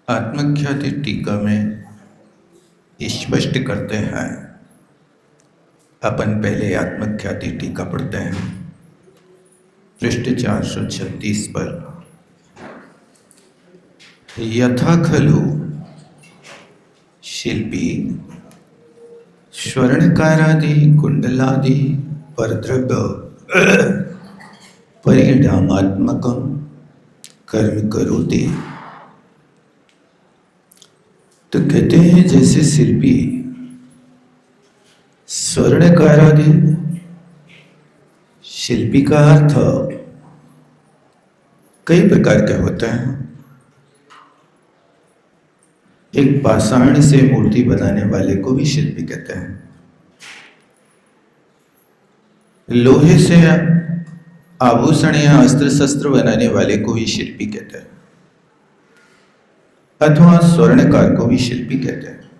आत्मख्याति टीका में स्पष्ट करते हैं। अपन पहले आत्मख्याति टीका पढ़ते हैं। पृष्ठ 436 पर यथा खलु शिल्पी स्वर्णकारादि कुंडलादि परद्रव्य परिणामात्मकं कर्म करोति। तो कहते हैं जैसे शिल्पी स्वर्णकारादि, शिल्पी का अर्थ कई प्रकार के होते हैं। एक पाषाण से मूर्ति बनाने वाले को भी शिल्पी कहते हैं। लोहे से आभूषण या अस्त्र शस्त्र बनाने वाले को भी शिल्पी कहते हैं, अथवा स्वर्णकार को भी शिल्पी कहते हैं,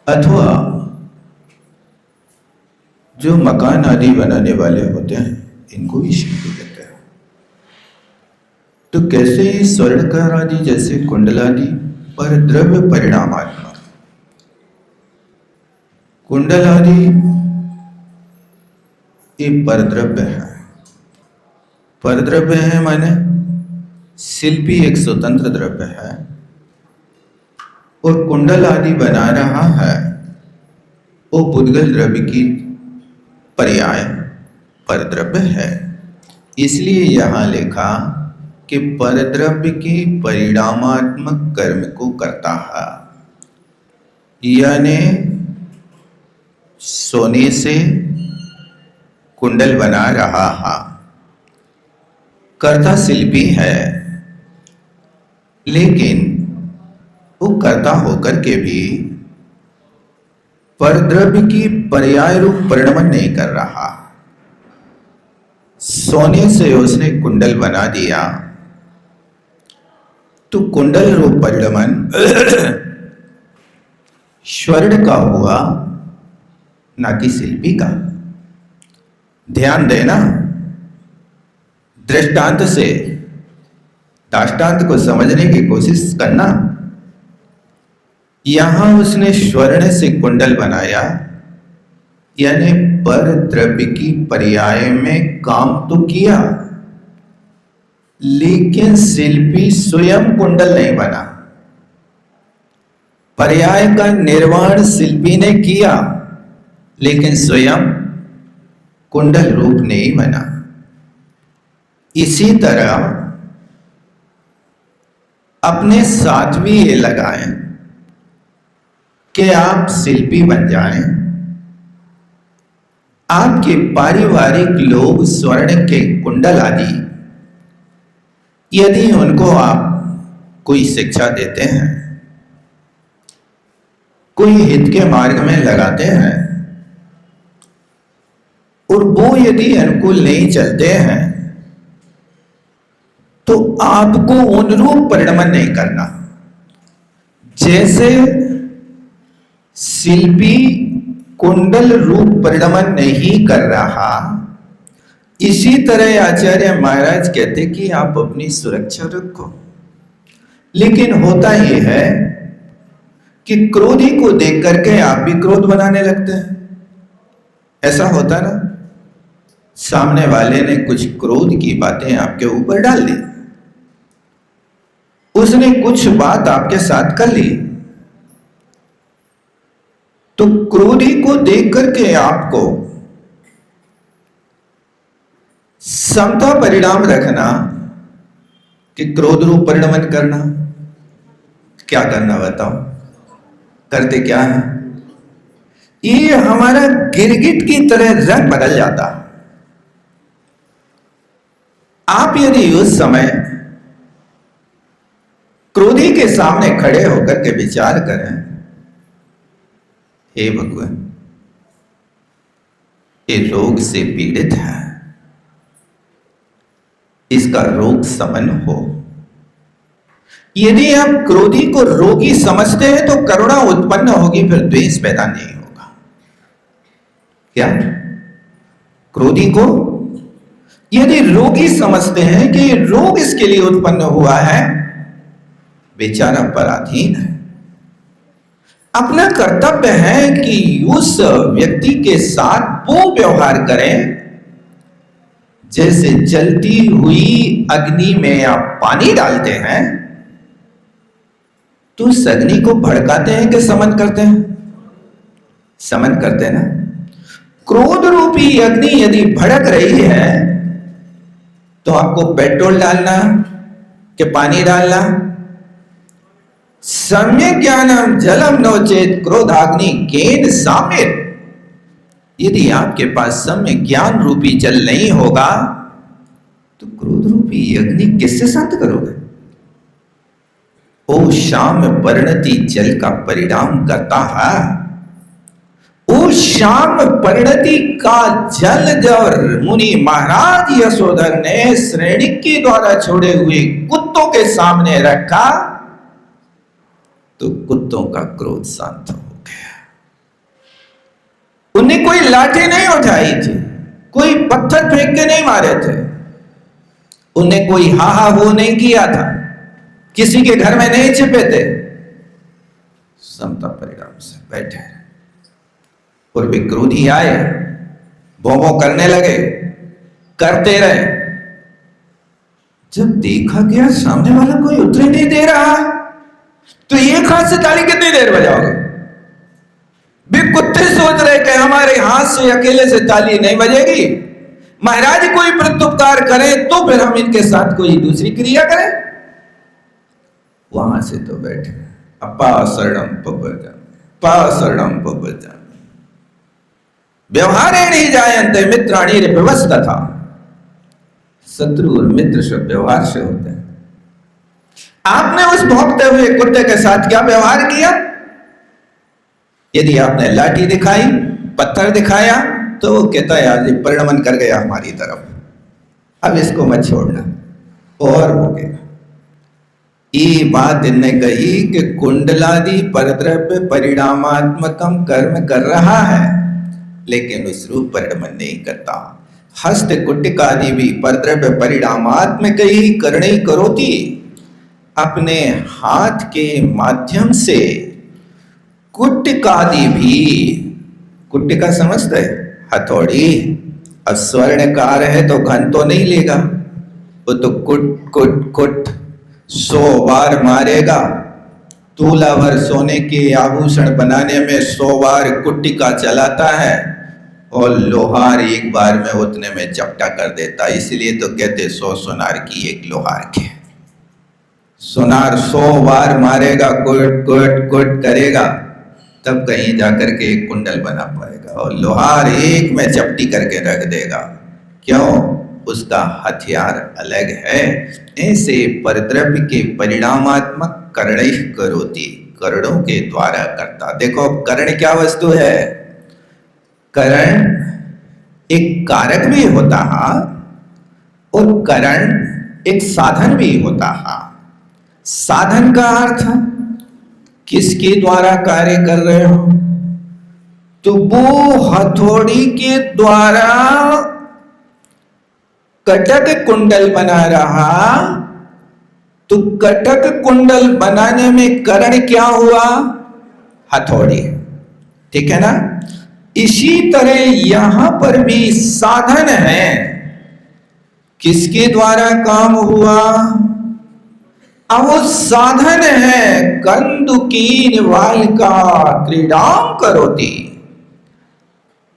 अथवा जो मकान आदि बनाने वाले होते हैं इनको भी शिल्पी कहते हैं। तो कैसे ही स्वर्णकार आदि जैसे कुंडलादि पर द्रव्य परिणामात्मक, कुंडल आदि ये परद्रव्य है। परद्रव्य है माने शिल्पी एक स्वतंत्र द्रव्य है और कुंडल आदि बना रहा है वो पुद्गल द्रव्य की पर्याय परद्रव्य है। इसलिए यहां लिखा कि परद्रव्य के परिणामात्मक कर्म को करता है, यानी सोने से कुंडल बना रहा है, कर्ता शिल्पी है, लेकिन वो कर्ता होकर के भी परद्रव्य की पर्याय रूप परिणमन नहीं कर रहा। सोने से उसने कुंडल बना दिया तो कुंडल रूप परिणमन स्वर्ण का हुआ, ना कि शिल्पी का। ध्यान देना, दृष्टांत से दाष्टांत को समझने की कोशिश करना। यहां उसने स्वर्ण से कुंडल बनाया, यानी पर द्रव्य की पर्याय में काम तो किया, लेकिन शिल्पी स्वयं कुंडल नहीं बना। पर्याय का निर्माण शिल्पी ने किया, लेकिन स्वयं कुंडल रूप नहीं बना। इसी तरह अपने साथ भी ये लगाएं कि आप शिल्पी बन जाएं। आपके पारिवारिक लोग स्वर्ण के कुंडल आदि यदि उनको आप कोई शिक्षा देते हैं, कोई हित के मार्ग में लगाते हैं और वो यदि अनुकूल नहीं चलते हैं तो आपको अनुरूप परिणमन नहीं करना। जैसे शिल्पी कुंडल रूप परिणमन नहीं कर रहा, इसी तरह आचार्य महाराज कहते कि आप अपनी सुरक्षा रखो। लेकिन होता यह है कि क्रोधी को देख करके आप भी क्रोध बनाने लगते हैं। ऐसा होता ना, सामने वाले ने कुछ क्रोध की बातें आपके ऊपर डाल दी, उसने कुछ बात आपके साथ कर ली, तो क्रोधी को देख करके आपको समता परिणाम रखना कि क्रोध रूप परिणमन करना। क्या करना बताओ, करते क्या है? ये हमारा गिरगिट की तरह रंग बदल जाता। आप यदि उस समय क्रोधी के सामने खड़े होकर के विचार करें, हे भगवान, ये रोग से पीड़ित है, इसका रोग शमन हो। यदि आप क्रोधी को रोगी समझते हैं तो करुणा उत्पन्न होगी, फिर द्वेष पैदा नहीं होगा। क्या क्रोधी को यदि रोगी समझते हैं कि ये रोग इसके लिए उत्पन्न हुआ है, बेचारा पराधीन है। अपना कर्तव्य है कि उस व्यक्ति के साथ वो व्यवहार करें जैसे जलती हुई अग्नि में आप पानी डालते हैं तो उस अग्नि को भड़काते हैं कि समन करते हैं? समन करते हैं ना। क्रोध रूपी अग्नि यदि भड़क रही है तो आपको पेट्रोल डालना कि पानी डालना? सम्यक ज्ञानम जलम नोचेत क्रोधाग्नि केन सामित। यदि आपके पास सम्यक ज्ञान रूपी जल नहीं होगा तो क्रोध रूपी अग्नि किससे शांत करोगे? ओ शाम परिणति जल का परिणाम करता है। ओ शाम परिणति का जल जब मुनि महाराज यशोधर ने श्रेणिक के द्वारा छोड़े हुए कुत्तों के सामने रखा तो कुत्तों का क्रोध शांत हो गया। उन्हें कोई लाठी नहीं उठाई थी, कोई पत्थर फेंक के नहीं मारे थे, उन्हें कोई हा हा हो नहीं किया था, किसी के घर में नहीं छिपे थे। समता परिणाम से बैठे और वे क्रोधी आए, भों करने लगे, करते रहे। जब देखा गया सामने वाला कोई उत्तर नहीं दे रहा तो एक हाथ से ताली कितनी देर बजाओगे? भी कुत्ते सोच रहे कि हमारे हाथ से अकेले से ताली नहीं बजेगी, महाराज कोई प्रत्युपकार करे तो फिर हम इनके साथ कोई दूसरी क्रिया करें। वहां से तो बैठे अपा शरणम पवजन, पा शरणम पवजन। व्यवहारेण ही जायन्ते मित्राणि व्यवस्था। शत्रु और मित्र सब व्यवहार से होते हैं। आपने उस भौंकते हुए कुत्ते के साथ क्या व्यवहार किया? यदि आपने लाठी दिखाई, पत्थर दिखाया तो वो कहता है आज परिणमन कर गया हमारी तरफ, अब इसको मत छोड़ना और हो गया। ये बात इनने कही कि कुंडलादि परद्रव्य परिणामात्मकम कर्म कर रहा है लेकिन उस रूप परिणमन नहीं करता। हस्त कुटिकादि भी परद्रव्य परिणामात्मक ही करणे करोति। अपने हाथ के माध्यम से कुटिकादि भी, कुटिका समझते है हथौड़ी, अब स्वर्णकार है तो घन तो नहीं लेगा, वो तो कुट कुट कुट 100 बार मारेगा। तूला भर सोने के आभूषण बनाने में 100 बार कुटिका चलाता है और लोहार एक बार में उतने में चपटा कर देता। इसलिए तो कहते 100 सोनार की एक लोहार के। सोनार 100 बार मारेगा, कुट कुट कुट करेगा, तब कहीं जाकर के एक कुंडल बना पाएगा। और लोहार एक में चपटी करके रख देगा। क्यों? उसका हथियार अलग है। ऐसे परद्रव्य के परिणामात्मक कर्ण करोति, कर्णों के द्वारा करता। देखो कर्ण क्या वस्तु है? कर्ण एक कारक भी होता है और कर्ण एक साधन भी होता है। साधन का अर्थ किसके द्वारा कार्य कर रहे हो? तो वो हथौड़ी के द्वारा कटक कुंडल बना रहा, तो कटक कुंडल बनाने में कर्ण क्या हुआ? हथौड़ी। ठीक है ना? इसी तरह यहां पर भी साधन है। किसके द्वारा काम हुआ? अब वो साधन है कंदुकीन वाल का क्रीडाम करोति।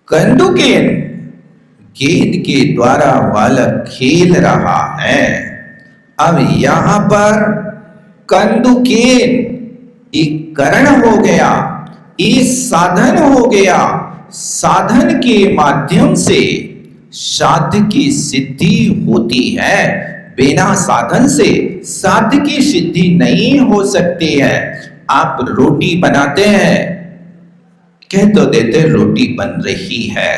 कंदुकीन गेंद के द्वारा बालक खेल रहा है। अब यहां पर कंदुकेन एक कर्ण हो गया, एक साधन हो गया। साधन के माध्यम से साध्य की सिद्धि होती है। बिना साधन से साध्य की सिद्धि नहीं हो सकती है। आप रोटी बनाते हैं, कह तो देते रोटी बन रही है,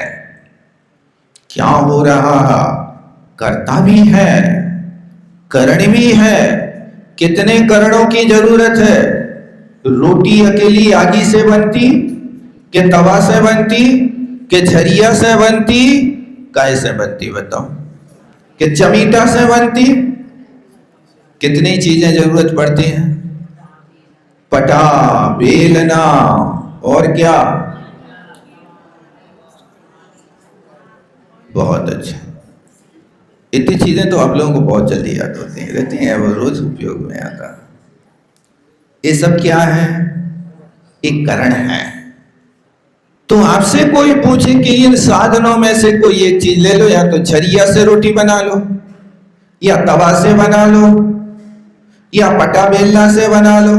क्या हो रहा है? कर्ता भी है, कर्ण भी है। कितने करणों की जरूरत है? रोटी अकेली आगी से बनती कि तवा से बनती कि झरिया से बनती, कैसे बनती बताओ? कि चमीटा से बनती? कितनी चीजें जरूरत पड़ती हैं? पटा, बेलना और क्या? बहुत अच्छा। इतनी चीजें तो आप लोगों को बहुत जल्दी याद होती रहती हैं, वो रोज उपयोग में आता। ये सब क्या है? एक करण है। तो आपसे कोई पूछे कि इन साधनों में से कोई एक चीज ले लो, या तो छरिया से रोटी बना लो, या तवा से बना लो, या पटा बेलना से बना लो,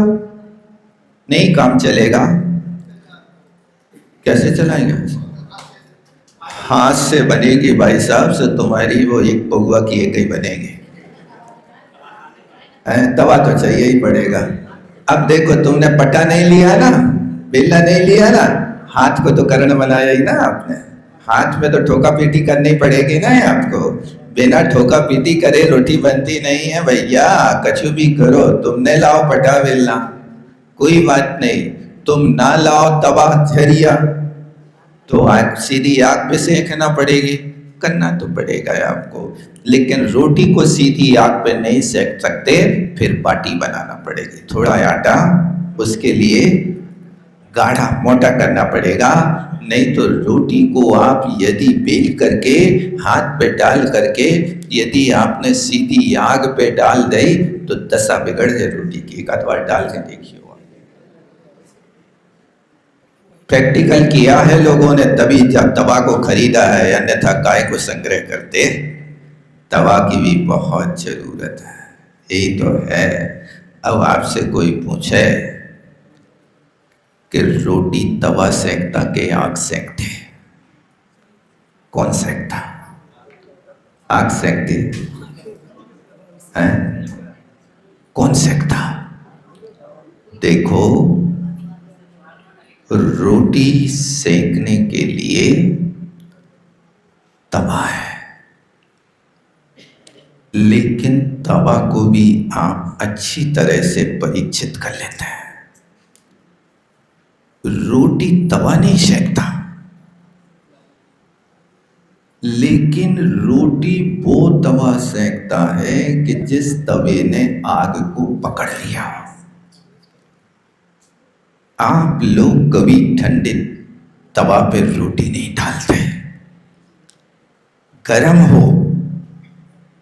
नहीं काम चलेगा। कैसे चलाएंगे? हाथ से बनेगी भाई साहब, से तुम्हारी वो एक पौवा की एक ही बनेगी। तवा तो चाहिए ही पड़ेगा। अब देखो, तुमने पटा नहीं लिया ना, बेलना नहीं लिया ना, हाथ को तो करण बनाया ही ना आपने। हाथ में तो ठोका पीटी करनी पड़ेगी ना आपको। बिना ठोका पीटी करे रोटी बनती नहीं है भैया। कछु भी करो, तुमने लाओ पटा बेलना, कोई बात नहीं। तुम ना लाओ तवा छरिया, तो आग सीधी आग पे सेकना पड़ेगी, करना तो पड़ेगा आपको। लेकिन रोटी को सीधी आग पे नहीं सेक सकते, फिर बाटी बनाना पड़ेगी। थोड़ा आटा उसके लिए गाढ़ा मोटा करना पड़ेगा। नहीं तो रोटी को आप यदि बेल करके हाथ पे डाल करके यदि आपने सीधी आग पे डाल दी तो दशा बिगड़ जाए रोटी की। एक आध बार डाल के देखिए, प्रैक्टिकल किया है लोगों ने, तभी जब तवा को खरीदा है, अन्यथा काय को संग्रह करते। तवा की भी बहुत जरूरत है, यही तो है। अब आपसे कोई पूछे कि रोटी तवा सेकता के आग सेकते, कौन सेकता? आग सेकती है? कौन सेकता? देखो, रोटी सेकने के लिए तवा है, लेकिन तवा को भी आप अच्छी तरह से परीक्षित कर लेते हैं। रोटी तवा नहीं सेकता, लेकिन रोटी वो तवा सेकता है कि जिस तवे ने आग को पकड़ लिया। आप लोग कभी ठंडे तवा पर रोटी नहीं डालते। गर्म हो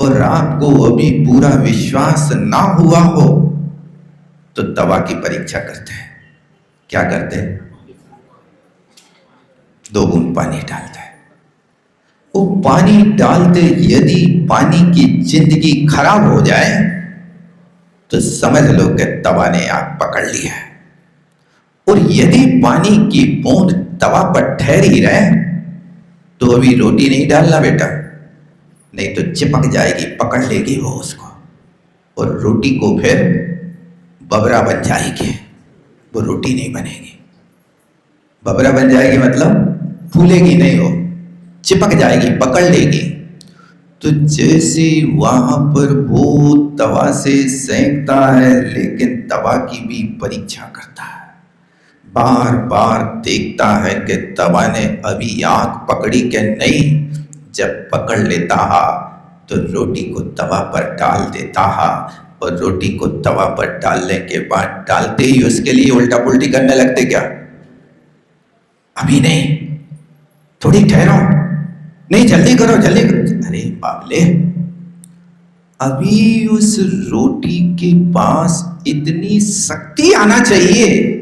और आपको अभी पूरा विश्वास ना हुआ हो तो तवा की परीक्षा करते हैं। क्या करते हैं? 2 बूंद पानी डालते हैं। वो पानी डालते यदि पानी की जिंदगी खराब हो जाए तो समझ लो कि तवा ने आग पकड़ ली है। और यदि पानी की बूंद तवा पर ठहरी रहे तो अभी रोटी नहीं डालना बेटा, नहीं तो चिपक जाएगी, पकड़ लेगी वो उसको, और रोटी को फिर बबरा बन जाएगी, वो रोटी नहीं बनेगी। बबरा बन जाएगी मतलब फूलेगी नहीं, वो चिपक जाएगी, पकड़ लेगी। तो जैसे वहां पर वो तवा से सेंकता है, लेकिन तवा की भी परीक्षा करता है, बार बार देखता है कि तवा ने अभी आग पकड़ी कि नहीं। जब पकड़ लेता है तो रोटी को तवा पर डाल देता है, और रोटी को तवा पर डालने के बाद डालते ही उसके लिए उल्टा पुल्टी करने लगते। क्या? अभी नहीं, थोड़ी ठहरो, नहीं जल्दी करो, जल्दी करो। अरे बाबले, अभी उस रोटी के पास इतनी शक्ति आना चाहिए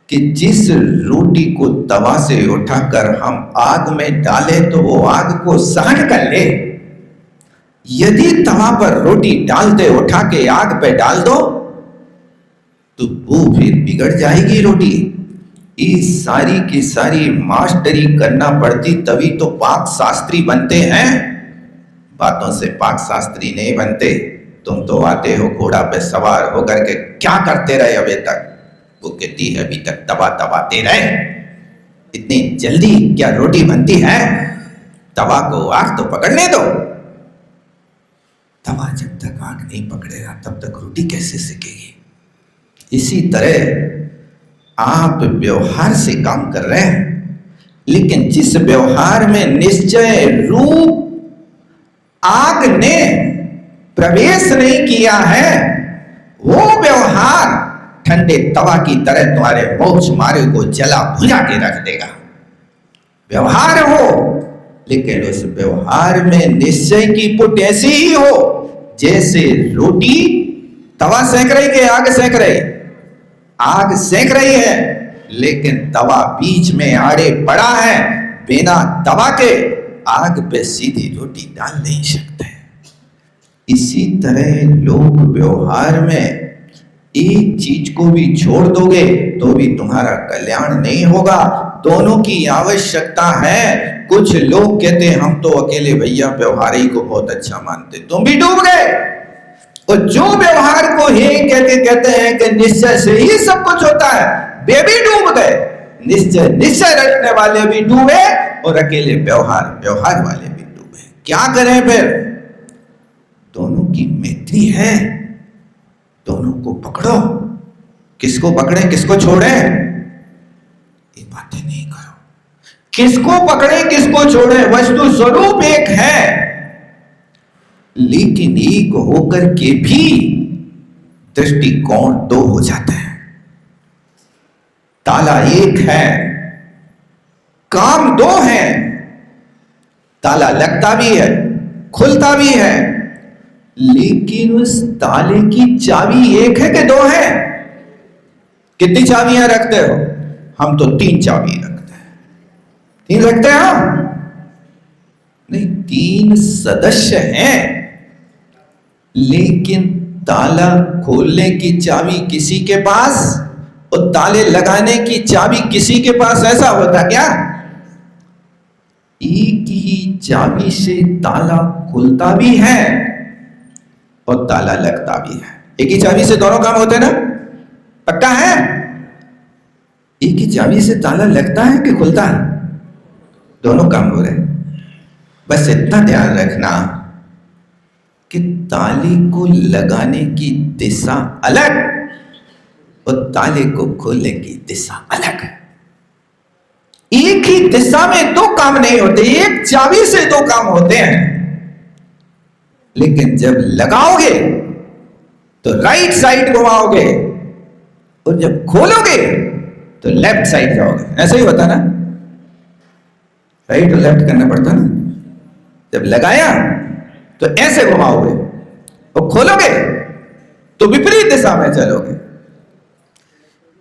कि जिस रोटी को तवा से उठाकर हम आग में डालें तो वो आग को सहन कर ले। यदि तवा पर रोटी डालते उठा के आग पे डाल दो तो वो फिर बिगड़ जाएगी रोटी। ये सारी की सारी मास्टरी करना पड़ती, तभी तो पाक शास्त्री बनते हैं। बातों से पाक शास्त्री नहीं बनते। तुम तो आते हो घोड़ा पे सवार होकर के, क्या करते रहे अभी तक? वो कहती है अभी तक तवा दबाते रहे, इतनी जल्दी क्या रोटी बनती है? तवा को आग तो पकड़ने दो। तवा जब तक आग नहीं पकड़ेगा तब तक रोटी कैसे सेकेगी? इसी तरह आप व्यवहार से काम कर रहे हैं, लेकिन जिस व्यवहार में निश्चय रूप आग ने प्रवेश नहीं किया है, वो व्यवहार ठंडे तवा की तरह तुम्हारे मोक्ष मार्ग को जला भुजा के रख देगा। व्यवहार हो, लेकिन उस व्यवहार में निश्चय की पुट ऐसी ही हो जैसे रोटी तवा सेंक रही के आग सेंक रही। आग सेंक रही है लेकिन तवा बीच में आड़े पड़ा है, बिना तवा के आग पे सीधी रोटी डाल नहीं सकते। इसी तरह लोग व्यवहार में एक चीज को भी छोड़ दोगे तो भी तुम्हारा कल्याण नहीं होगा। दोनों की आवश्यकता है। कुछ लोग कहते हैं हम तो अकेले भैया व्यवहारी को बहुत अच्छा मानते, तुम भी डूब गए। और जो व्यवहार को ही कहते हैं कि निश्चय से ही सब कुछ होता है, वे भी डूब गए। निश्चय रखने वाले भी डूबे और अकेले व्यवहार वाले भी डूबे। क्या करें फिर? दोनों की मैत्री है, दोनों को पकड़ो। किसको पकड़े किसको छोड़े ये बातें नहीं करो। किसको पकड़े किसको छोड़े, वस्तु स्वरूप एक है, लेकिन एक होकर के भी दृष्टिकोण दो हो जाते हैं। ताला एक है, काम दो है। ताला लगता भी है, खुलता भी है, लेकिन उस ताले की चाबी एक है कि दो है? कितनी चाबियां रखते हो? हम तो 3 चाबी रखते हैं। 3 रखते हैं हम? नहीं, 3 सदस्य हैं, लेकिन ताला खोलने की चाबी किसी के पास और ताले लगाने की चाबी किसी के पास। ऐसा होता क्या? एक ही चाबी से ताला खुलता भी है और ताला लगता भी है। एक ही चाबी से दोनों काम होते हैं ना? पक्का है? एक ही चाबी से ताला लगता है कि खुलता है? दोनों काम हो रहे हैं। बस इतना ध्यान रखना कि ताले को लगाने की दिशा अलग और ताले को खोलने की दिशा अलग है। एक ही दिशा में 2 काम नहीं होते, एक चाबी से 2 काम होते हैं। लेकिन जब लगाओगे तो राइट साइड घुमाओगे और जब खोलोगे तो लेफ्ट साइड जाओगे। ऐसा ही होता ना? राइट और लेफ्ट करना पड़ता ना? जब लगाया तो ऐसे घुमाओगे और खोलोगे तो विपरीत दिशा में चलोगे।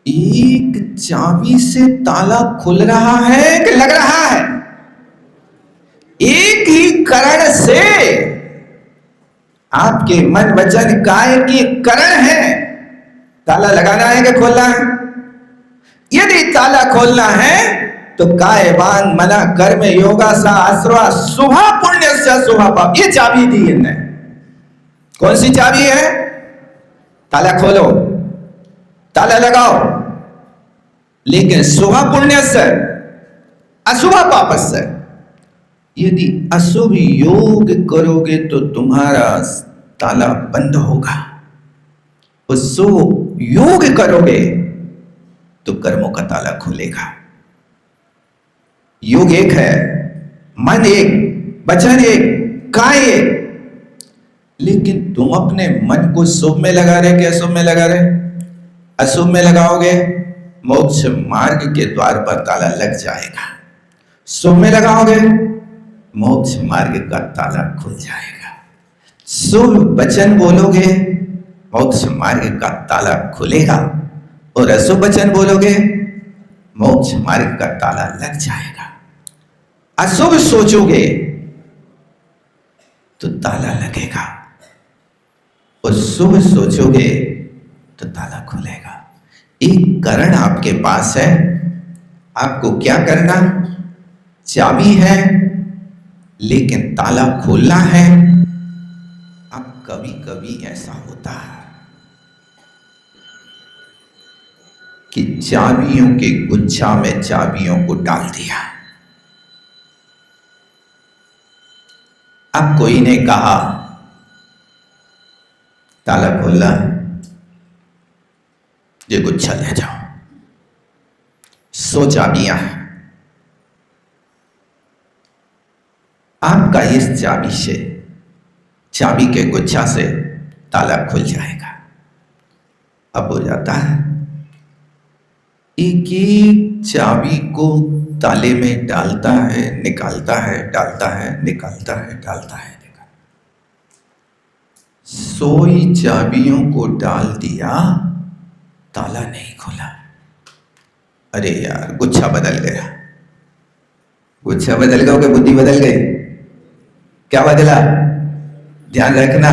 एक चाबी से ताला खुल रहा है कि लग रहा है? एक ही करण से आपके मन वचन काय की करण है। ताला लगाना है कि खोलना है? यदि ताला खोलना है तो काय वांग मना कर्म योगा सा आश्रवा शुभ पुण्य से शुभ पाप, ये चाबी दी इनने। कौन सी चाबी है? ताला खोलो, ताला लगाओ, लेकिन शुभ पुण्य से अशुभ पाप से। यदि अशुभ योग करोगे तो तुम्हारा ताला बंद होगा, और शुभ योग करोगे तो कर्मों का ताला खुलेगा। योग एक है, मन एक, वचन एक, काय एक, लेकिन तुम अपने मन को शुभ में लगा रहे कि अशुभ में लगा रहे? अशुभ में लगाओगे मोक्ष मार्ग के द्वार पर ताला लग जाएगा। शुभ में लगाओगे मोक्ष मार्ग का ताला खुल जाएगा। शुभ वचन बोलोगे मोक्ष मार्ग का ताला खुलेगा, और अशुभ वचन बोलोगे मोक्ष मार्ग का ताला लग जाएगा। अशुभ सोचोगे तो ताला लगेगा, और शुभ सोचोगे तो ताला खुलेगा। एक करण आपके पास है, आपको क्या करना? चाबी है लेकिन ताला खोलना है। अब कभी कभी ऐसा होता है कि चाबियों के गुच्छा में चाबियों को डाल दिया। अब कोई ने कहा ताला खोलना है, ये गुच्छा ले जाओ, 100 चाबियां हैं, आपका इस चाबी से, चाबी के गुच्छा से ताला खुल जाएगा। अब हो जाता है एक एक चाबी को ताले में डालता है, निकालता है, डालता है, निकालता है, डालता है, निकालता। 100 चाबियों को डाल दिया, ताला नहीं खुला। अरे यार, गुच्छा बदल गया। गुच्छा बदल गया कि बुद्धि बदल गई? क्या बदला? ध्यान रखना।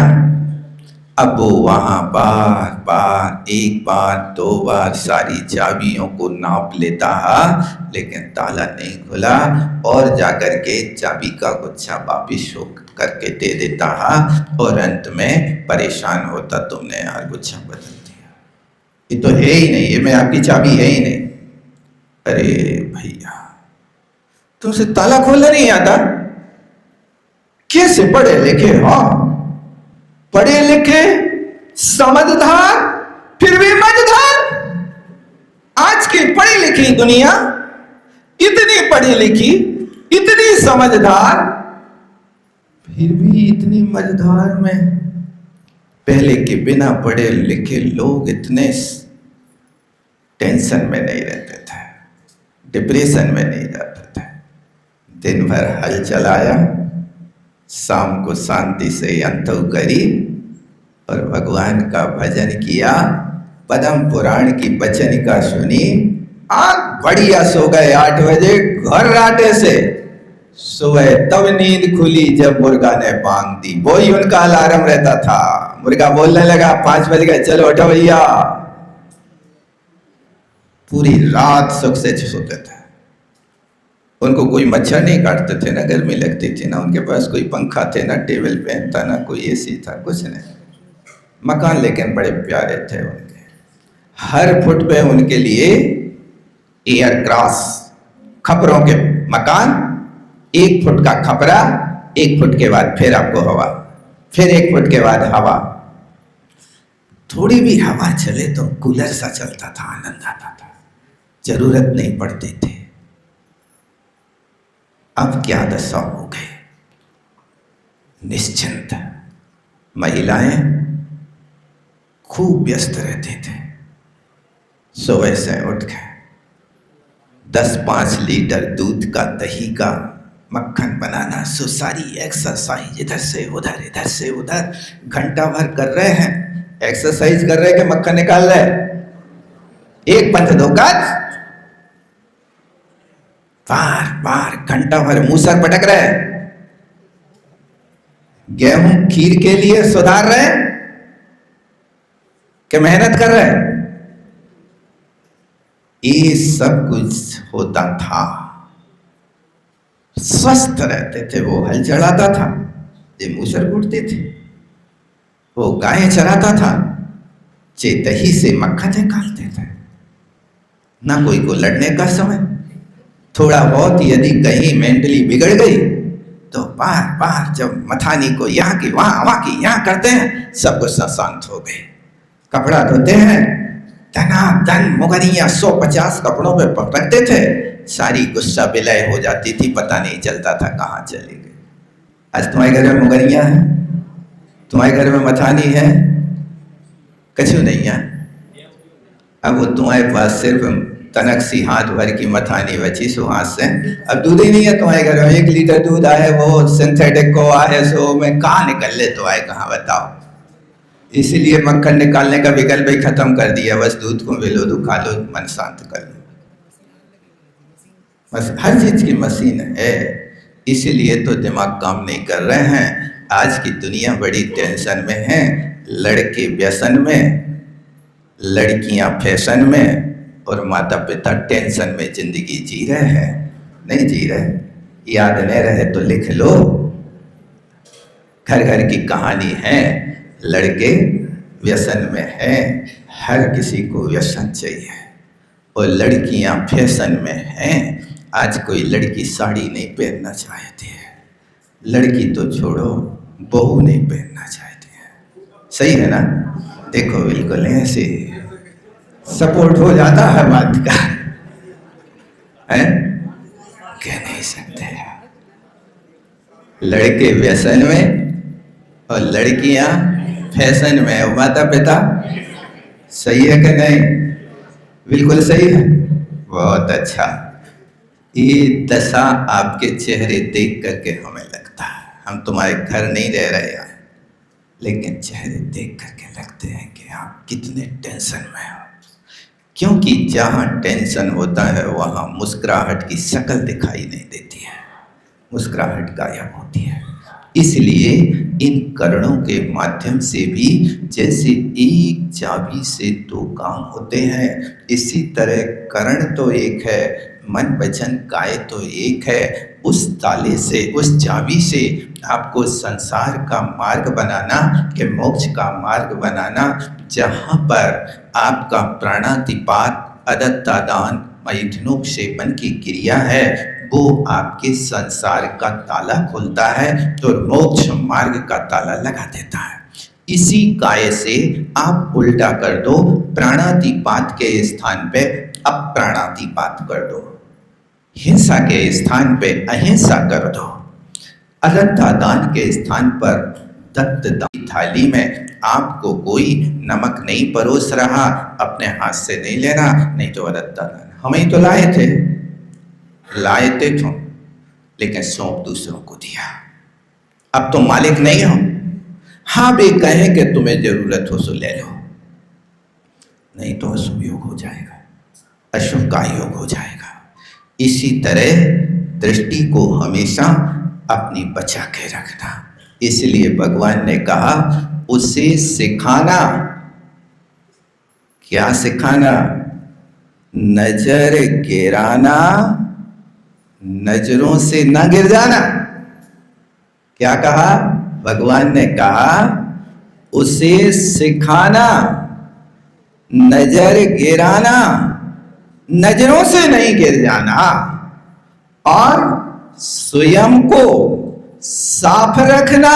अब वो वहां बार बार, एक बार, 2 बार सारी चाबियों को नाप लेता है, लेकिन ताला नहीं खुला, और जाकर के चाबी का गुच्छा वापिस हो करके दे देता है, और अंत में परेशान होता, तुमने यार गुच्छा बदल दिया, ये तो है ही नहीं, ये मैं आपकी चाबी है ही नहीं। अरे भैया, तुमसे ताला खोलना नहीं आता? कैसे पढ़े लिखे हो, पढ़े लिखे, समझदार, फिर भी मझधार। आज की पढ़ी लिखी दुनिया, इतनी पढ़ी लिखी, इतनी समझदार, फिर भी इतनी मझधार में। पहले के बिना पढ़े लिखे लोग इतने टेंशन में नहीं रहते थे, डिप्रेशन में नहीं जाते थे। दिन भर हल चलाया, शाम को शांति से अंतु करी और भगवान का भजन किया, पद्म पुराण की बचनिका सुनी, आग बढ़िया सो गए 8 बजे घर राटे से। सुबह तब नींद खुली जब मुर्गा ने बांग दी, वो ही उनका अलार्म रहता था। मुर्गा बोलने लगा 5 बज गए, चलो उठो भैया। पूरी रात सुख से सोते थे। उनको कोई मच्छर नहीं काटते थे, ना गर्मी लगती थी, ना उनके पास कोई पंखा थे, ना टेबल फैन था, ना कोई एसी था, कुछ नहीं। मकान लेकिन बड़े प्यारे थे उनके। हर फुट पे उनके लिए एयर क्रॉस, खपरों के मकान, 1 फुट का खपरा, 1 फुट के बाद फिर आपको हवा, फिर 1 फुट के बाद हवा। थोड़ी भी हवा चले तो कूलर सा चलता था, आनंद आता था, जरूरत नहीं पड़ती थी। अब क्या दशा हो गई, निश्चिंत। महिलाएं खूब व्यस्त रहते थे। सुबह से उठ के 10-5 लीटर दूध का, दही का, मक्खन बनाना, सो सारी एक्सरसाइज, इधर से उधर, इधर से उधर, घंटा भर कर रहे हैं। एक्सरसाइज कर रहे कि मक्खन निकाल रहे? एक पंथ दो काज, बार बार घंटा भर मूसर पटक रहे। गेहूं खीर के लिए सुधार रहे कि मेहनत कर रहे? ये सब कुछ होता था। स्वस्थ रहते थे। वो हल चढ़ाता था, ये मूसर कूटते थे। वो गायें चराता था, चे दही से मक्खन निकालते थे। ना कोई को लड़ने का समय। थोड़ा बहुत यदि कहीं मेंटली बिगड़ गई तो बार बार जब मथानी को यहाँ की वहां, वहां की यहाँ करते हैं, सब कुछ शांत हो गए। कपड़ा धोते हैं, धनाधन मुगरियां 150 कपड़ों पे पकड़ते थे, सारी गुस्सा विलय हो जाती थी, पता नहीं चलता था कहाँ चली गई। आज तुम्हारे घर में मुगरियां हैं, तुम्हारे घर में मथानी है, कछु नहीं है। अब वो तुम्हारे पास सिर्फ तनक सी हाथ भर की मथानी बची, सो हाथ से अब दूध ही नहीं है तुम्हारे घर में। 1 लीटर दूध आए, वो सिंथेटिक को आए, सो में कहाँ निकल ले तो आए, कहाँ बताओ। इसीलिए मक्खन निकालने का विकल्प ही खत्म कर दिया। बस दूध को मिलो, दो खा लो, मन शांत कर लो। बस हर चीज की मशीन है, इसीलिए तो दिमाग काम नहीं कर रहे हैं। आज की दुनिया बड़ी टेंशन में है। लड़के व्यसन में, लड़कियां फैशन में, और माता पिता टेंशन में जिंदगी जी रहे हैं। नहीं जी रहे, याद नहीं रहे तो लिख लो। घर घर की कहानी है। लड़के व्यसन में हैं, हर किसी को व्यसन चाहिए, और लड़कियां फैशन में हैं। आज कोई लड़की साड़ी नहीं पहनना चाहती है, लड़की तो छोड़ो, बहू नहीं पहनना चाहती है। सही है ना? देखो बिल्कुल ऐसे सपोर्ट हो जाता है बात का, है? कह नहीं सकते। लड़के व्यसन में और लड़कियां फैशन में, और माता पिता, सही है कि नहीं? बिल्कुल सही है, बहुत अच्छा। ये दशा आपके चेहरे देख करके हमें लगता है, हम तुम्हारे घर नहीं रह रहे हैं, लेकिन चेहरे देख करके लगते हैं कि आप कितने टेंशन में हो। क्योंकि जहाँ टेंशन होता है वहाँ मुस्कुराहट की शक्ल दिखाई नहीं देती है, मुस्कुराहट गायब होती है। इसलिए इन करणों के माध्यम से भी जैसे एक चाबी से दो काम होते हैं, इसी तरह करण तो एक है, मन वचन काय तो एक है। उस ताले से, उस चाबी से आपको संसार का मार्ग बनाना कि मोक्ष का मार्ग बनाना, जहाँ पर आपका प्राणातिपात, अदत्ता दान, मैथुनों सेवन की क्रिया है, वो आपके संसार का ताला खोलता है तो मोक्ष मार्ग का ताला लगा देता है। इसी काय से आप उल्टा कर दो, प्राणातिपात के स्थान पे अप्राणातिपात कर दो, हिंसा के स्थान पे अहिंसा कर दो, अदत्ता दान के स्थान पर दत्त दान। थाली में आपको कोई नमक नहीं परोस रहा, अपने हाथ से नहीं लेना, नहीं तो अदत्ता दान। हम ही तो लाए थे तो, लेकिन सौंप दूसरों को दिया। अब तुम मालिक नहीं हो, हाँ भी कहें कि तुम्हें जरूरत हो सो ले लो, नहीं तो अशुभ योग हो जाएगा, अशुभ का योग हो जाएगा। इसी तरह दृष्टि को हमेशा अपनी बचा के रखना। इसलिए भगवान ने कहा उसे सिखाना। क्या सिखाना? नजर गिराना, नजरों से न गिर जाना। क्या कहा? भगवान ने कहा उसे सिखाना, नजर गिराना, नजरों से नहीं गिर जाना, और स्वयं को साफ रखना,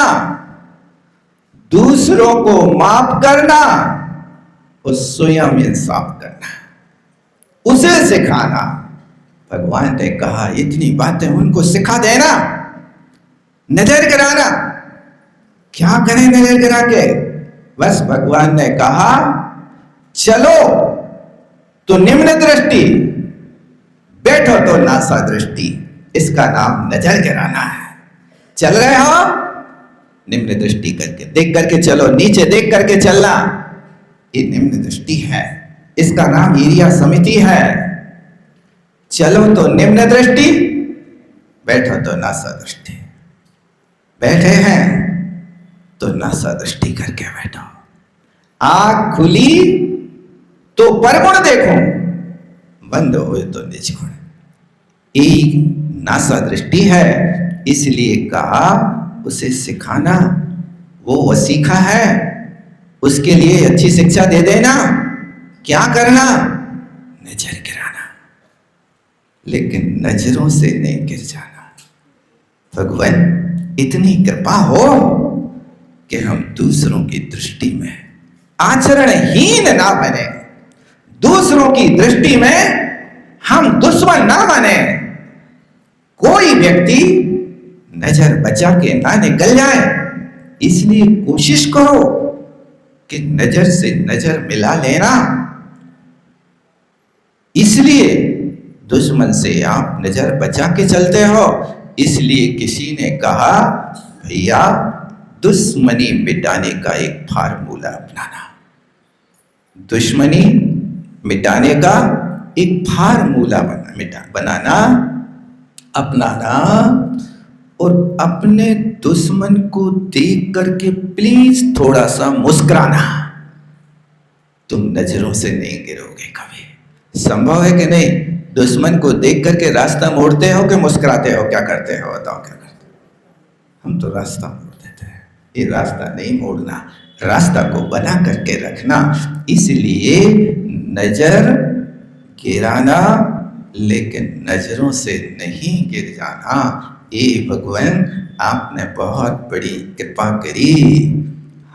दूसरों को माफ करना और स्वयं इंसाफ करना, उसे सिखाना। भगवान ने कहा इतनी बातें उनको सिखा देना। नजर गिराना, क्या करें नजर गिरा के? बस भगवान ने कहा चलो तो निम्न दृष्टि, बैठो तो नासा दृष्टि। इसका नाम नजर गिराना है। चल रहे हो, निम्न दृष्टि करके देख करके चलो, नीचे देख करके चलना, ये निम्न दृष्टि है। इसका नाम ईर्ष्या समिति है। चलो तो निम्न दृष्टि, बैठो तो नासा दृष्टि। बैठे हैं तो नासा दृष्टि करके बैठो। आँख खुली तो परगुण देखो, बंद हुए तो निज गुण। एक नासा दृष्टि है, इसलिए कहा उसे सिखाना। वो सीखा है, उसके लिए अच्छी शिक्षा दे देना। क्या करना? नजर गिराना, लेकिन नजरों से नहीं गिर जाना। भगवान इतनी कृपा हो कि हम दूसरों की दृष्टि में आचरणहीन ना बने, दूसरों की दृष्टि में हम दुश्मन ना बने। कोई व्यक्ति नजर बचा के ना निकल जाए, इसलिए कोशिश करो कि नजर से नजर मिला लेना। इसलिए दुश्मन से आप नजर बचा के चलते हो। इसलिए किसी ने कहा भैया दुश्मनी मिटाने का एक फार्मूला अपनाना। दुश्मनी मिटाने का एक फार्मूला बनाना, अपनाना, और अपने दुश्मन को देख करके प्लीज थोड़ा सा मुस्कुराना। तुम नजरों से नहीं गिरोगे कभी। संभव है कि नहीं? दुश्मन को देख करके रास्ता मोड़ते हो कि मुस्कुराते हो? क्या करते हो बताओ, क्या करते हो? हम तो रास्ता मोड़ देते हैं। ये रास्ता नहीं मोड़ना, रास्ता को बना करके रखना। इसलिए नजर गिराना, लेकिन नजरों से नहीं गिर जाना। ये भगवान आपने बहुत बड़ी कृपा करी।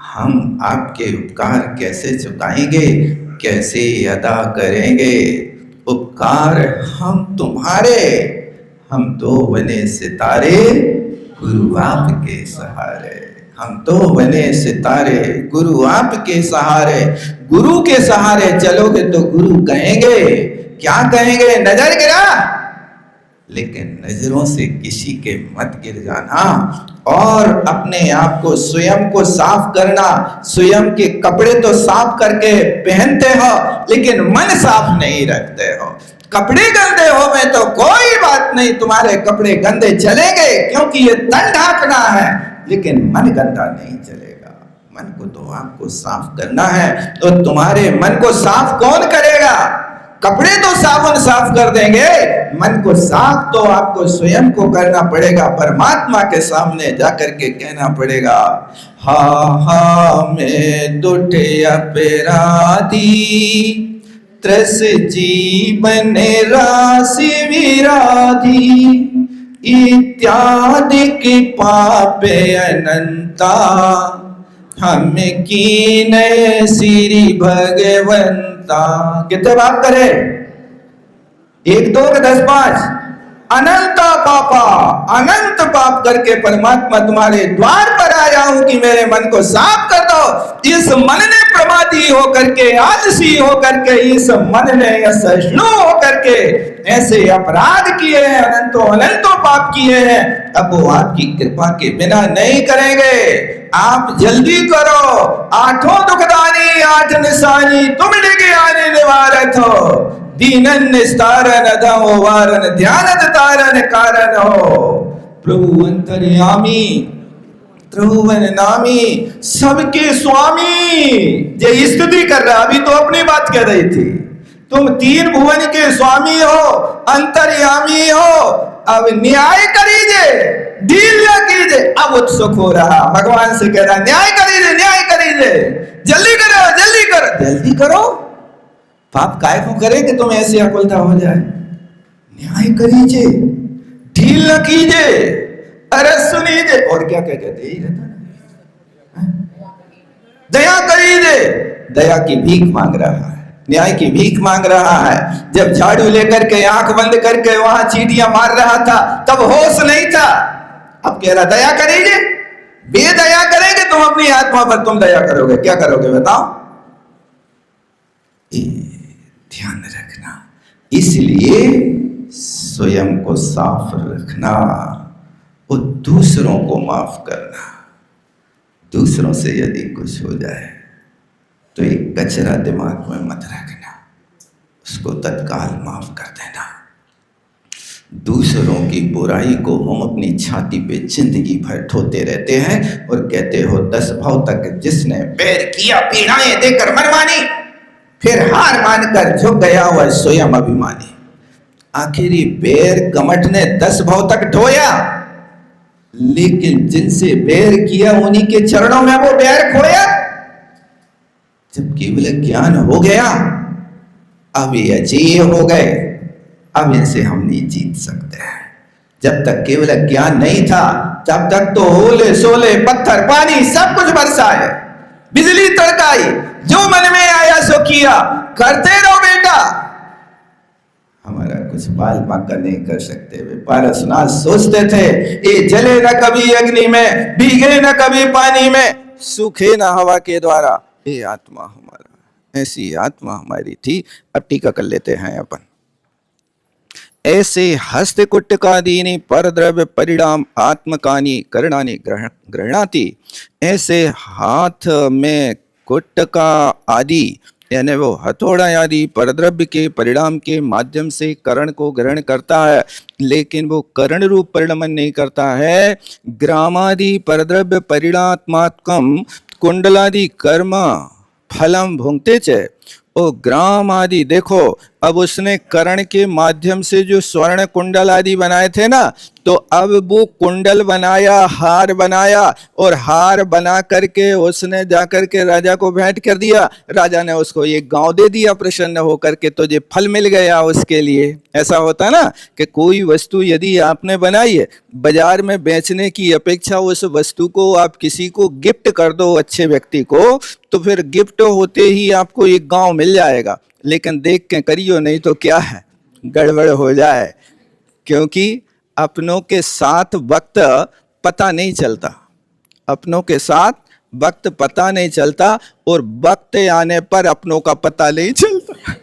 हम आपके उपकार कैसे चुकाएंगे, कैसे अदा करेंगे? उपकार हम तुम्हारे, हम तो बने सितारे गुरु आपके सहारे। हम तो बने सितारे, गुरु आपके सहारे। गुरु के सहारे चलोगे तो गुरु कहेंगे, क्या कहेंगे? नजर गिरा, लेकिन नजरों से किसी के मत गिर जाना। और अपने आप को, स्वयं को साफ करना। स्वयं के कपड़े तो साफ करके पहनते हो, लेकिन मन साफ नहीं रखते हो। कपड़े गंदे हो में तो कोई बात नहीं, तुम्हारे कपड़े गंदे चलेंगे क्योंकि ये तन ढाकना है, लेकिन मन गंदा नहीं चलेगा। मन को तो आपको साफ करना है। तो तुम्हारे मन को साफ कौन करेगा? कपड़े तो साबुन साफ कर देंगे, मन को साफ तो आपको स्वयं को करना पड़ेगा। परमात्मा के सामने जाकर के कहना पड़ेगा, हा हा मैं दुटे अपराधी, त्रस जीवन राशि विराधी, इत्यादि की पापे अनंता, हम कीन श्री भगवंता। कितने बात करे? 1 2 10 5। अनंत पापा, अनंत पाप करके परमात्मा तुम्हारे द्वार पर आया हूं कि मेरे मन को साफ कर दो। इस मन ने प्रमादी होकर के, आलसी होकर के, इस मन ने असहिष्णु होकर के ऐसे अपराध किए हैं, अनंतों पाप किए हैं। अब वो आपकी कृपा के बिना नहीं करेंगे। आप जल्दी करो। 8 दुखदानी 8 निशानी, तुम डिगे आने निवारत हो। दीनन निस्तारन अधो वारन, ध्यान तारन कारण हो। प्रभु अंतर्यामी, त्रिभुवन नामी, सबके स्वामी। ये स्तुति कर रहा, अभी तो अपनी बात कह रही थी। तुम 3 भुवन के स्वामी हो, अंतर्यामी हो। अब न्याय करीजिए, डील न कीजिए। अब उत्सुक हो रहा, भगवान से कह रहा, न्याय करीजिए, न्याय करीजिए, जल्दी करो, जल्दी करो, जल्दी करो। पाप काय को करे कि तुम ऐसे अकुलता हो जाए? न्याय करीजिए, ढील न कीजिए, अरे सुनीजिए। और क्या क्या कहते ही रहता, दया करीजिए। दया की भीख मांग रहा है, न्याय की भीख मांग रहा है। जब झाड़ू लेकर के आंख बंद करके वहां चींटियां मार रहा था, तब होश नहीं था। अब कह रहा दया करीजिए। बेदया करेंगे तुम अपनी आत्मा पर, तुम दया करोगे? क्या करोगे बताओ? ध्यान रखना। इसलिए स्वयं को साफ रखना और दूसरों को माफ करना। दूसरों से यदि कुछ हो जाए तो एक कचरा दिमाग में मत रखना, उसको तत्काल माफ कर देना। दूसरों की बुराई को हम अपनी छाती पे जिंदगी भर ढोते रहते हैं और कहते हो 10 भाव तक जिसने बैर किया पीड़ाएं देकर मनमानी, फिर हार मानकर झुक गया वह स्वयं अभिमानी। आखिरी बैर कमठ ने 10 भाव तक ढोया, लेकिन जिनसे बैर किया उन्हीं के चरणों में वो बैर खोया। जब केवल ज्ञान हो गया, अब ये अजेय हो गए, अब इनसे हम नहीं जीत सकते हैं। जब तक केवल ज्ञान नहीं था, तब तक तो ओले सोले पत्थर पानी सब कुछ बरसाए, बिजली तड़काई, जो मन में आया सो किया, करते रहो बेटा। हमारा कुछ बाल बांका नहीं कर सकते। वे पारसनाथ सोचते थे, ये जले न कभी अग्नि में, भीगे न कभी पानी में, सूखे न हवा के द्वारा। ये आत्मा हमारा, ऐसी आत्मा हमारी थी। अब टीका कर लेते हैं अपन। ऐसे हस्त कुटकादीनि परद्रव्य परिणाम आत्मकानी करणानि गृह्णाति। ऐसे हाथ में कुटका आदि यानी वो हथौड़ा आदि परद्रव्य के परिणाम के माध्यम से करण को ग्रहण करता है, लेकिन वो करण रूप परिणमन नहीं करता है। ग्रामादि परद्रव्य परिणात्मात्मकम कुंडलादि कर्म फलम भुंगते च। ओ ग्राम आदि देखो, अब उसने करण के माध्यम से जो स्वर्ण कुंडल आदि बनाए थे ना, तो अब वो कुंडल बनाया, हार बनाया, और हार बना करके उसने जाकर के राजा को भेंट कर दिया। राजा ने उसको ये गांव दे दिया प्रसन्न होकर के, तो ये फल मिल गया उसके लिए। ऐसा होता ना कि कोई वस्तु यदि आपने बनाई है, बाजार में बेचने की अपेक्षा उस वस्तु को आप किसी को गिफ्ट कर दो, अच्छे व्यक्ति को, तो फिर गिफ्ट होते ही आपको एक गांव मिल जाएगा। लेकिन देख के करियो, नहीं तो क्या है, गड़बड़ हो जाए। क्योंकि अपनों के साथ वक्त पता नहीं चलता। अपनों के साथ वक्त पता नहीं चलता और वक्त आने पर अपनों का पता नहीं चलता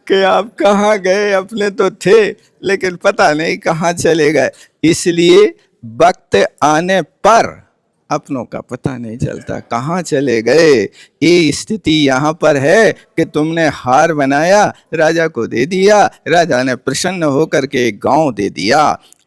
कि आप कहाँ गए, अपने तो थे लेकिन पता नहीं कहाँ चले गए। इसलिए वक्त आने पर अपनों का पता नहीं चलता कहाँ चले गए। ये स्थिति यहाँ पर है कि तुमने हार बनाया, राजा को दे दिया, राजा ने प्रसन्न होकर के एक गांव दे दिया।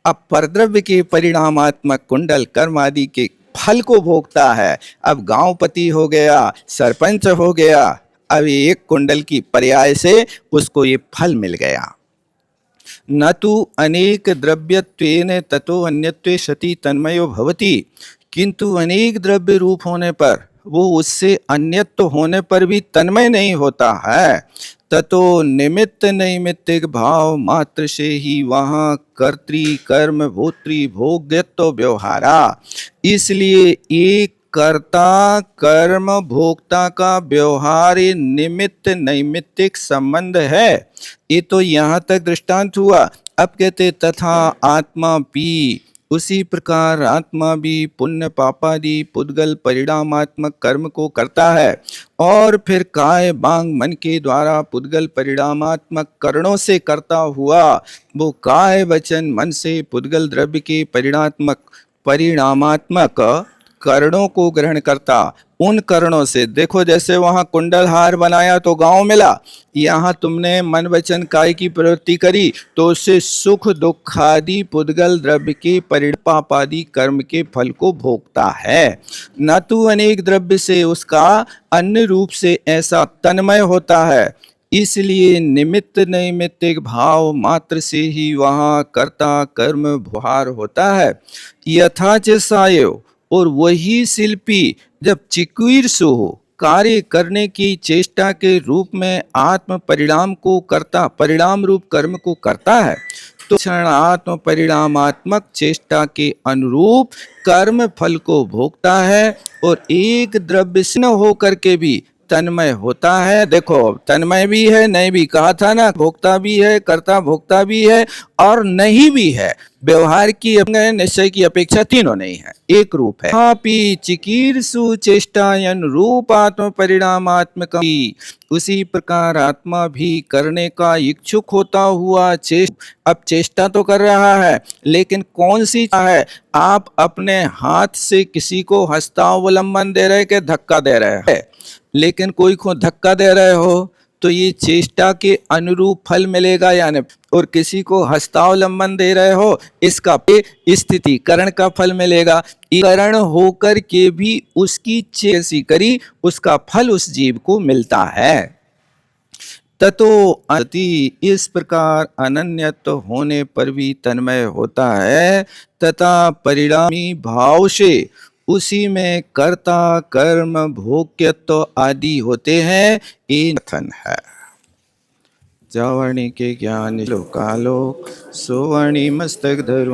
अब परद्रव्य के परिणामात्मक कुंडल कर्म आदि के फल को भोगता है। अब गांवपति हो गया, सरपंच हो गया, अब एक कुंडल की पर्याय से उसको ये फल मिल गया। न तु अनेक द्रव्यत्वेन ततो अन्यत्वे सति तन्मयो भवति, किंतु अनेक द्रव्य रूप होने पर वो उससे अन्यत्व होने पर भी तन्मय नहीं होता है। ततो निमित्त नैमित्तिक भाव मात्र से ही वहाँ कर्तृ कर्म भोक्तृ भोग्यत्व व्यवहारा। इसलिए एक कर्ता कर्म भोक्ता का व्यवहार निमित्त नैमित्तिक संबंध है। ये तो यहाँ तक दृष्टांत हुआ। अब कहते तथा आत्मा भी, उसी प्रकार आत्मा भी पुण्य पापादि पुद्गल परिणामात्मक कर्म को करता है और फिर काय बांग मन के द्वारा पुद्गल परिणामात्मक करणों से करता हुआ वो काय वचन मन से पुद्गल द्रव्य के परिणामात्मक करणों को ग्रहण करता। उन करणों से देखो, जैसे वहां कुंडल हार बनाया तो गांव मिला, यहाँ तुमने मन वचन काय की प्रवृत्ति करी तो उससे सुख दुख आदि पुद्गल द्रव्य के परिणापादि कर्म के फल को भोगता है। न तो अनेक द्रव्य से उसका अन्य रूप से ऐसा तन्मय होता है। इसलिए निमित्त नैमित्तिक भाव मात्र से ही वहाँ कर्ता कर्म व्यवहार होता है। यथा च सायो, और वही शिल्पी जब चिकीर्षु हो कार्य करने की चेष्टा के रूप में आत्म परिणाम को करता, परिणाम रूप कर्म को करता है, तो क्षण आत्म परिणामात्मक चेष्टा के अनुरूप कर्म फल को भोगता है और एक द्रव्य से न होकर के भी तन्मय होता है। देखो, तन्मय भी है, नहीं भी कहा था ना, भोक्ता भी है, कर्ता भोक्ता भी है और नहीं भी है। व्यवहार की निश्चय की अपेक्षा तीनों नहीं है, एक रूप है। हापी चिकीर्षु चेष्टायन रूप आत्म परिणामात्मक, उसी प्रकार आत्मा भी करने का इच्छुक होता हुआ अब चेष्टा तो कर रहा है, लेकिन कौन सी है? आप अपने हाथ से किसी को हस्तावलंबन दे रहे के धक्का दे रहे हैं, लेकिन कोई को धक्का दे रहे हो तो ये चेष्टा के अनुरूप फल मिलेगा या नहीं, और किसी को हस्तावलंबन दे रहे हो इसका स्थिति करण का फल मिलेगा। करण होकर के भी उसकी चेसी करी उसका फल उस जीव को मिलता है। ततो अति, इस प्रकार अनन्यत्व होने पर भी तन्मय होता है तथा परिणामी भाव से उसी में कर्ता कर्म भोग्यत्व आदि होते हैं। ये कथन है। जावर्णी के ज्ञान लोकालोक सोवर्णी मस्तक धरो।